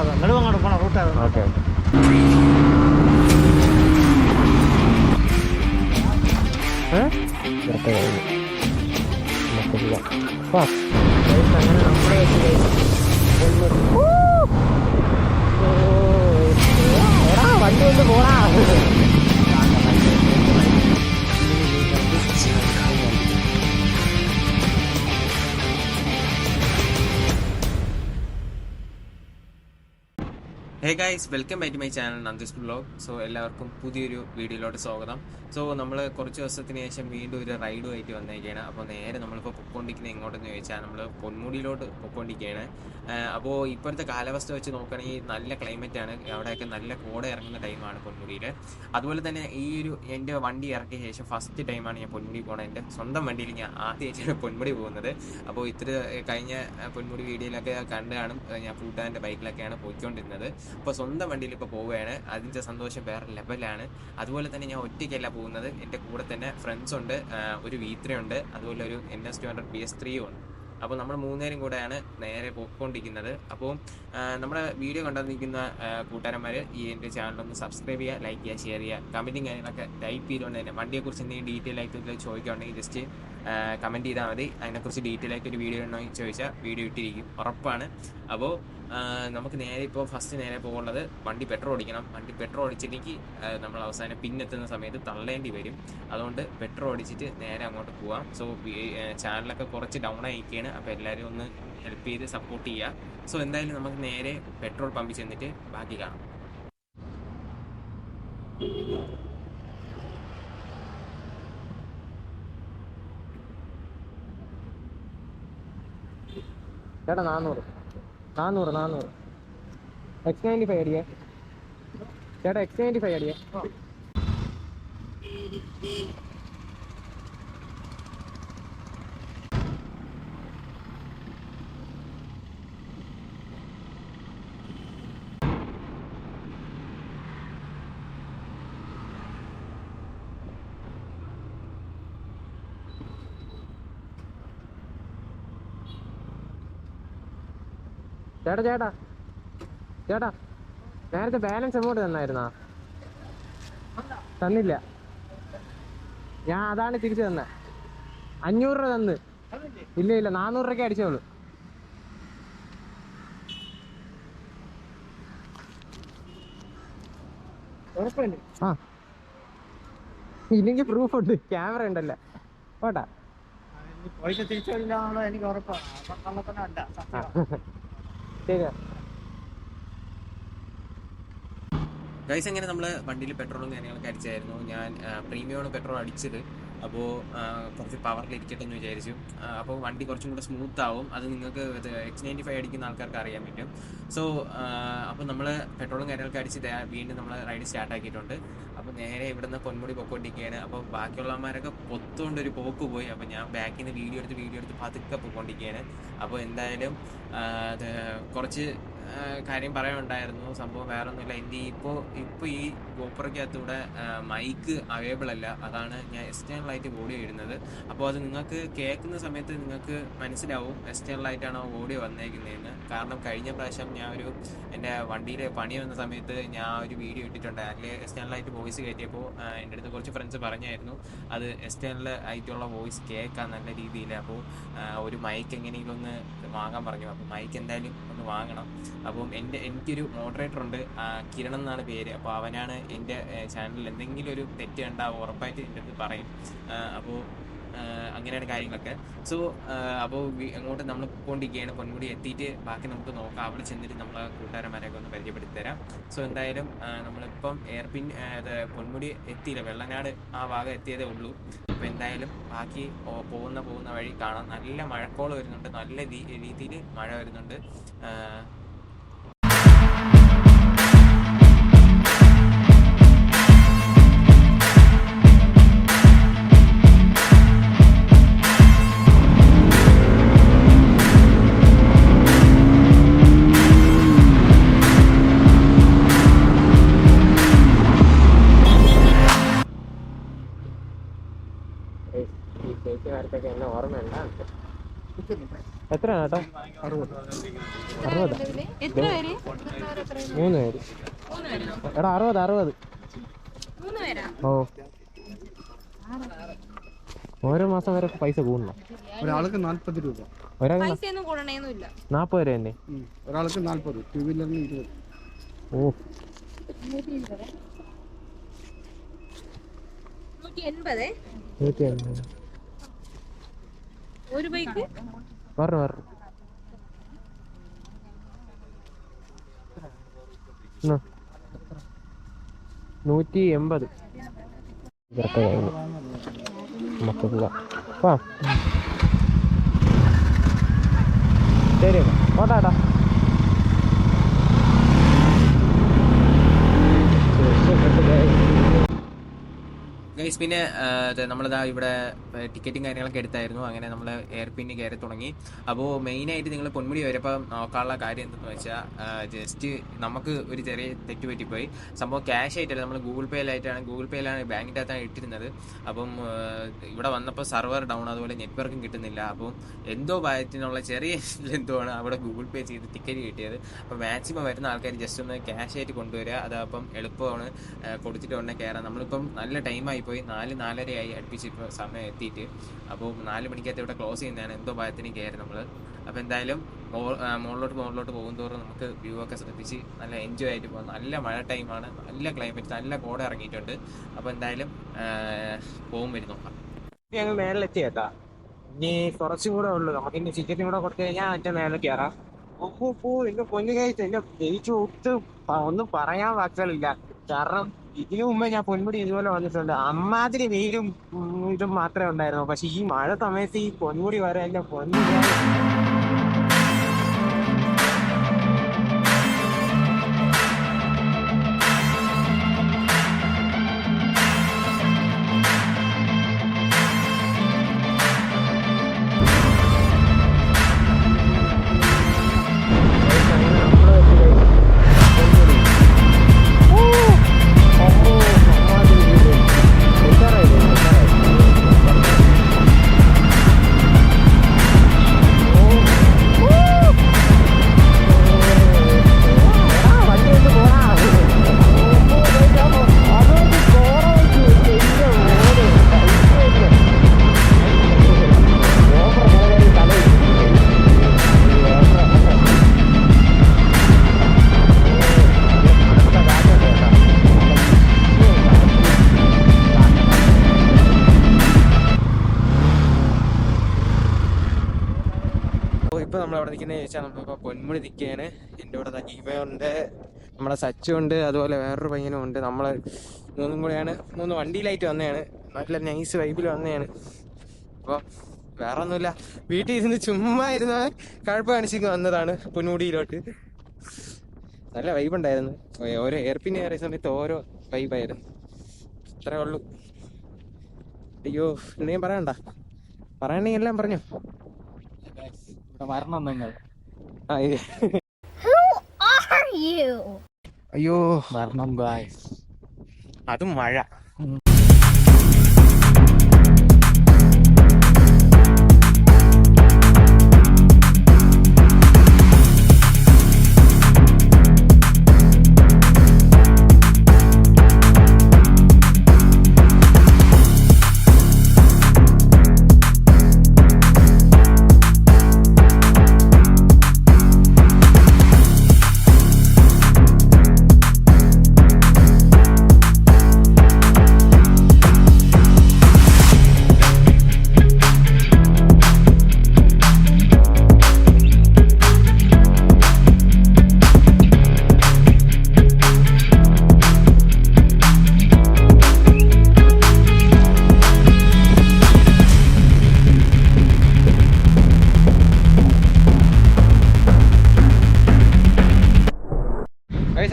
ആവാം. നെടുവങ്ങാട് പോണ റൂട്ട് ആവാം. ഓക്കെ അങ്ങനെ നമ്മുടെ വണ്ടി കൊണ്ട് പോടാ. Hey guys, welcome back to my channel Nandi's vlog. So എല്ലാവർക്കും പുതിയൊരു വീഡിയോയിലോട്ട് സ്വാഗതം. സോ നമ്മൾ കുറച്ച് ദിവസത്തിന് ശേഷം വീണ്ടും ഒരു റൈഡുമായിട്ട് വന്നേക്കുകയാണ്. അപ്പോൾ നേരെ നമ്മളിപ്പോൾ പൊക്കോണ്ടിരിക്കുന്നത് എങ്ങോട്ടെന്ന് ചോദിച്ചാൽ നമ്മൾ പൊന്മുടിയിലോട്ട് പൊക്കോണ്ടിരിക്കുകയാണ്. അപ്പോൾ ഇപ്പോഴത്തെ കാലാവസ്ഥ വെച്ച് നോക്കുകയാണെങ്കിൽ നല്ല ക്ലൈമറ്റാണ്. അവിടെയൊക്കെ നല്ല കോട ഇറങ്ങുന്ന ടൈമാണ് പൊന്മുടിയിൽ. അതുപോലെ തന്നെ ഈ ഒരു എൻ്റെ വണ്ടി ഇറക്കിയ ശേഷം ഫസ്റ്റ് ടൈമാണ് ഞാൻ പൊന്മുടി പോകുന്നത്. എൻ്റെ സ്വന്തം വണ്ടിയിൽ ഞാൻ ആദ്യമായിട്ടാണ് പൊന്മുടി പോകുന്നത്. അപ്പോൾ ഇത്ര കഴിഞ്ഞ പൊന്മുടി വീഡിയോയിലൊക്കെ കണ്ട് കാണും, ഞാൻ കൂട്ടുകാരൻ്റെ ബൈക്കിലൊക്കെയാണ് പോയിക്കൊണ്ടിരുന്നത്. ഇപ്പോൾ സ്വന്തം വണ്ടിയിൽ ഇപ്പോൾ പോവുകയാണ്. അതിൻ്റെ സന്തോഷം വേറെ ലെവലാണ്. അതുപോലെ തന്നെ ഞാൻ ഒറ്റയ്ക്കല്ല പോകുന്നത്, എൻ്റെ കൂടെ തന്നെ ഫ്രണ്ട്സ് ഉണ്ട്, ഒരു V3 ഉണ്ട്, അതുപോലെ ഒരു NS200 PS3 ഉണ്ട്. അപ്പോൾ നമ്മൾ മൂന്നുപേരും കൂടെയാണ് നേരെ പോയിക്കൊണ്ടിരിക്കുന്നത്. അപ്പോൾ നമ്മുടെ വീഡിയോ കണ്ടിരിക്കുന്ന കൂട്ടുകാരന്മാർ ഈ എൻ്റെ ചാനലൊന്ന് സബ്സ്ക്രൈബ് ചെയ്യുക, ലൈക്ക് ചെയ്യുക, ഷെയർ ചെയ്യുക, കമൻറ്റും കാര്യങ്ങളൊക്കെ ടൈപ്പ് ചെയ്തുകൊണ്ട് തന്നെ വണ്ടിയെക്കുറിച്ച് എന്തെങ്കിലും ഡീറ്റെയിൽ ആയിട്ട് ചോദിക്കുകയാണെങ്കിൽ ജസ്റ്റ് കമൻറ്റ് ചെയ്താൽ മതി. അതിനെക്കുറിച്ച് ഡീറ്റെയിൽ ആയിട്ട് ഒരു വീഡിയോ ഉണ്ടോ എന്ന് ചോദിച്ചാൽ വീഡിയോ ഇട്ടിരിക്കും, ഉറപ്പാണ്. അപ്പോൾ നമുക്ക് നേരെ ഇപ്പോൾ ഫസ്റ്റ് നേരെ പോകുന്നത് വണ്ടി പെട്രോൾ അടിക്കണം. വണ്ടി പെട്രോൾ അടിച്ചില്ലെങ്കിൽ നമ്മൾ അവസാനം പിന്നെത്തുന്ന സമയത്ത് തള്ളേണ്ടി വരും. അതുകൊണ്ട് പെട്രോൾ അടിച്ചിട്ട് നേരെ അങ്ങോട്ട് പോവാം. സോ ചാനലൊക്കെ കുറച്ച് ഡൗൺ ആയിരിക്കുകയാണ്. അപ്പോൾ എല്ലാവരും ഒന്ന് ഹെൽപ്പ് ചെയ്ത് സപ്പോർട്ട് ചെയ്യുക. സോ എന്തായാലും നമുക്ക് നേരെ പെട്രോൾ പമ്പിൽ ചെന്നിട്ട് ബാക്കി കാണാം. ചേട്ടാ 400 X95 അടിയേ ചേട്ടാ, X95 അടിയേ. ചേട്ടാ നേരത്തെ ബാലൻസ് എമൗണ്ട് തന്നായിരുന്നാ? തന്നില്ല. ഞാൻ അതാണ് തിരിച്ചു തന്നെ. 500 രൂപ തന്ന്. ഇല്ല 400 രൂപയ്ക്ക് അടിച്ചോളൂ. ആ ഇല്ലെങ്കിൽ പ്രൂഫ് ഉണ്ട്, ക്യാമറ ഉണ്ടല്ലോ. പോട്ടാ എനിക്ക് ഉറപ്പാണ്. ശരിയാ. ഗൈസ്, അങ്ങനെ നമ്മൾ വണ്ടിയിൽ പെട്രോളും കാര്യങ്ങളൊക്കെ അടിച്ചായിരുന്നു. ഞാൻ പ്രീമിയമാണ് പെട്രോൾ അടിച്ചത്. അപ്പോൾ കുറച്ച് പവറിലിരിക്കട്ടെ എന്ന് വിചാരിച്ചു. അപ്പോൾ വണ്ടി കുറച്ചും കൂടെ സ്മൂത്ത് ആവും. അത് നിങ്ങൾക്ക് X95 അടിക്കുന്ന ആൾക്കാർക്ക് അറിയാൻ പറ്റും. സോ അപ്പോൾ നമ്മൾ പെട്രോളും കാര്യങ്ങളൊക്കെ അടിച്ച് വീണ്ടും നമ്മൾ റൈഡ് സ്റ്റാർട്ടാക്കിയിട്ടുണ്ട്. അപ്പോൾ നേരെ ഇവിടുന്ന് പൊന്മുടി പൊക്കോണ്ടിരിക്കുകയാണ്. അപ്പോൾ ബാക്കിയുള്ളവന്മാരൊക്കെ പൊത്തുകൊണ്ടൊരു പോക്ക് പോയി. അപ്പോൾ ഞാൻ ബാക്കിൽ നിന്ന് വീഡിയോ എടുത്ത് പതുക്കെ പോയിക്കൊണ്ടിരിക്കുകയാണ്. അപ്പോൾ എന്തായാലും കുറച്ച് കാര്യം പറയാനുണ്ടായിരുന്നു. സംഭവം വേറെ ഒന്നുമില്ല. എൻ്റെ ഇപ്പോൾ ഈ ഗോപ്രോയ്ക്കകത്തൂടെ മൈക്ക് അവൈലബിൾ അല്ല. അതാണ് ഞാൻ എക്സ്റ്റേണലായിട്ട് ഓഡിയോ ഇടുന്നത്. അപ്പോൾ അത് നിങ്ങൾക്ക് കേൾക്കുന്ന സമയത്ത് നിങ്ങൾക്ക് മനസ്സിലാവും എക്സ്റ്റേണലായിട്ടാണ് ഓഡിയോ വന്നേക്കുന്നതെന്ന്. കാരണം കഴിഞ്ഞ പ്രാവശ്യം ഞാൻ എൻ്റെ വണ്ടിയിൽ പണി വന്ന സമയത്ത് ഞാൻ ഒരു വീഡിയോ ഇട്ടിട്ടുണ്ട്. അതിൽ എക്സ്റ്റേണലായിട്ട് വോയിസ് കയറ്റിയപ്പോൾ എൻ്റെ അടുത്ത് കുറച്ച് ഫ്രണ്ട്സ് പറഞ്ഞായിരുന്നു അത് എക്സ്റ്റേണൽ ആയിട്ടുള്ള വോയിസ് കേൾക്കാൻ നല്ല രീതിയിൽ. അപ്പോൾ ഒരു മൈക്ക് എങ്ങനെയെങ്കിലും ഒന്ന് വാങ്ങാൻ പറഞ്ഞു. അപ്പോൾ മൈക്ക് എന്തായാലും ഒന്ന് വാങ്ങണം. അപ്പം എനിക്കൊരു മോഡറേറ്റർ ഉണ്ട്, കിരൺ എന്നാണ് പേര്. അപ്പോൾ അവനാണ് എൻ്റെ ചാനലിൽ എന്തെങ്കിലും ഒരു തെറ്റ് കണ്ടാൽ ഉറപ്പായിട്ട് എൻ്റെ അടുത്ത് പറയും. അപ്പോൾ അങ്ങനെയാണ് കാര്യങ്ങളൊക്കെ. സോ അപ്പോൾ അങ്ങോട്ട് നമ്മൾ പോയിക്കൊണ്ടിരിക്കുകയാണ്. പൊന്മുടി എത്തിയിട്ട് ബാക്കി നമുക്ക് നോക്കാം. അവിടെ ചെന്നിട്ട് നമ്മളെ കൂട്ടുകാരന്മാരെയൊക്കെ ഒന്ന് പരിചയപ്പെടുത്തി തരാം. സോ എന്തായാലും നമ്മളിപ്പം പൊന്മുടി എത്തിയില്ല, വെള്ളനാട് ആ ഭാഗം എത്തിയതേ ഉള്ളൂ. അപ്പോൾ എന്തായാലും ബാക്കി പോകുന്ന വഴി കാണാം. നല്ല മഴക്കോള് വരുന്നുണ്ട്, നല്ല രീതിയിൽ മഴ വരുന്നുണ്ട്. ചേച്ചിമാർക്കൊക്കെ എന്നെ ഓർമ്മയുണ്ട? എത്രയാണ് കേട്ടോ? 60. 3 പേര്. എടാ 60. ഓ ഓരോ മാസം വരെ പൈസ കൂടണം. ഒരാൾക്ക് 40 രൂപ. ഒരാൾക്ക് 40 വരെ തന്നെ. ഒരാൾക്ക് 40, 2 വീലറിന് 20. ഓ 180. ഒരു ബൈക്ക് വരണം 180. നമുക്ക് പോവാം. ശരി ഓട്ടാട്ടാ. ഗൈസ് പിന്നെ നമ്മളിതാ ഇവിടെ ടിക്കറ്റും കാര്യങ്ങളൊക്കെ എടുത്തായിരുന്നു. അങ്ങനെ നമ്മൾ എയർപിന്ന് കയറി തുടങ്ങി. അപ്പോൾ മെയിനായിട്ട് നിങ്ങൾ പൊന്മുടി വരപ്പം നോക്കാനുള്ള കാര്യം എന്തെന്ന് വെച്ചാൽ ജസ്റ്റ് നമുക്ക് ഒരു ചെറിയ തെറ്റ് പറ്റിപ്പോയി. സംഭവം ക്യാഷ് ആയിട്ടല്ല, നമ്മൾ ഗൂഗിൾ പേയിലാണ് ബാങ്കിൻ്റെ അകത്താണ് ഇട്ടിരുന്നത്. അപ്പം ഇവിടെ വന്നപ്പോൾ സർവർ ഡൗൺ, അതുപോലെ നെറ്റ്വർക്കും കിട്ടുന്നില്ല. അപ്പം എന്തോ ഭയത്തിനുള്ള ചെറിയ എന്തോ ആണ് അവിടെ ഗൂഗിൾ പേ ചെയ്ത് ടിക്കറ്റ് കിട്ടിയത്. അപ്പോൾ മാക്സിമം വരുന്ന ആൾക്കാർ ജസ്റ്റ് ഒന്ന് ക്യാഷ് ആയിട്ട് കൊണ്ടുവരിക. അതപ്പം എളുപ്പമാണ്, കൊടുത്തിട്ട് ഉടനെ കയറാം. നമ്മളിപ്പം നല്ല ടൈമായി പോയി, 4-4:30 ആയി അടുപ്പിച്ച് ഇപ്പോൾ സമയം എത്തിയിട്ട്. അപ്പോൾ 4 മണിക്കകത്ത് ഇവിടെ ക്ലോസ് ചെയ്യുന്നതാണ്. എന്തോ ഭയത്തിന് കയറി നമ്മൾ. അപ്പോൾ എന്തായാലും മുകളിലോട്ട് പോകുന്തോറും നമുക്ക് വ്യൂ ഒക്കെ ശ്രദ്ധിച്ച് നല്ല എൻജോയ് ആയിട്ട് പോകാം. നല്ല മഴ ടൈമാണ്, നല്ല ക്ലൈമറ്റ്, നല്ല കോട ഇറങ്ങിയിട്ടുണ്ട്. അപ്പോൾ എന്തായാലും പോകും വരും നോക്കാം. ഞങ്ങൾ മേളിലെത്തി കേട്ടാ. ഇനി കുറച്ചും കൂടെ ഉള്ളു. നമുക്ക് ഇനി ടിക്കറ്റും കൂടെ കൊടുത്തു കഴിഞ്ഞാൽ മറ്റേ മേലെ കയറാം. എന്റെ പൊന്നു കഴിച്ച് എന്റെ ജയിച്ചു ഒന്നും പറയാൻ വാക്കുകളില്ല. കാരണം ഇതിനു മുമ്പേ ഞാൻ പൊന്മുടി ഇതുപോലെ വന്നിട്ടുണ്ട്. അമ്മാതിരി വെയിലും ഇതും മാത്രമേ ഉണ്ടായിരുന്നു. പക്ഷെ ഈ മഴ സമയത്ത് ഈ പൊന്മുടി വരെ എന്റെ പൊന്നു നമ്മളവിടെ നിൽക്കുന്നത് ചോദിച്ചാൽ നമ്മളിപ്പോൾ പൊന്മുടി നിൽക്കുകയാണ്. എൻ്റെ കൂടെ ജീവയുണ്ട്, നമ്മുടെ സച്ചുണ്ട്, അതുപോലെ വേറൊരു പയ്യനും ഉണ്ട്. നമ്മൾ 3 കൂടെയാണ് 3 വണ്ടിയിലായിട്ട് വന്നതാണ്. നല്ല നൈസ് വൈബിൽ വന്നതാണ്. അപ്പോൾ വേറെ ഒന്നുമില്ല, വീട്ടിൽ ഇരുന്ന് ചുമ്മാ ഇരുന്ന് കഴപ്പ് കാണിച്ചിട്ട് വന്നതാണ് പൊന്മുടിയിലോട്ട്. നല്ല വൈബുണ്ടായിരുന്നു. ഓരോ എയർപിൻ കയറിയ സമയത്ത് ഓരോ വൈബായിരുന്നു. അത്രേ ഉള്ളൂ. അയ്യോ എന്തെങ്കിലും പറയണ്ടെങ്കിൽ എല്ലാം പറഞ്ഞു. വരണം നിങ്ങൾ. അയ്യോ വരണം ഗായ്സ്. അതും മഴ.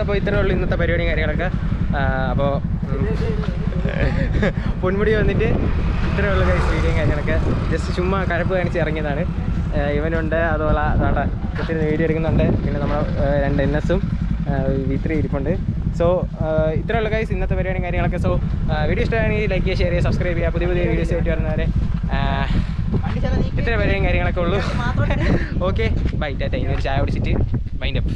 അപ്പോൾ ഇത്രേ ഉള്ളൂ ഇന്നത്തെ പരിപാടിയും കാര്യങ്ങളൊക്കെ. അപ്പോൾ പൊന്മുടി വന്നിട്ട് ഇത്രേ ഉള്ളൂ വീഡിയോയും കാര്യങ്ങളൊക്കെ. ജസ്റ്റ് ചുമ്മാ കഴപ്പ് കാണിച്ച് ഇറങ്ങിയതാണ്. ഇവനുണ്ട്, അതുപോലെ അതാണ്ട് ഒത്തിരി വീഡിയോ എടുക്കുന്നുണ്ട്. പിന്നെ നമ്മൾ 2 NS-ഉം V3 ഇരിപ്പുണ്ട്. സോ ഇത്രേ ഉള്ളൂ ഗൈസ് ഇന്നത്തെ പരിപാടിയും കാര്യങ്ങളൊക്കെ. സോ വീഡിയോ ഇഷ്ടമാണെങ്കിൽ ലൈക്ക് ചെയ്യുക, ഷെയർ ചെയ്യുക, സബ്സ്ക്രൈബ് ചെയ്യുക. പുതിയ വീഡിയോസ് ആയിട്ട് വരുന്നവരെ ഇത്ര പരിപാടിയും കാര്യങ്ങളൊക്കെ ഉള്ളൂ. Okay bye Tata. ഇനി ഒരു ചായ കുടിച്ചിട്ട് മൈൻഡ് അപ്പ്.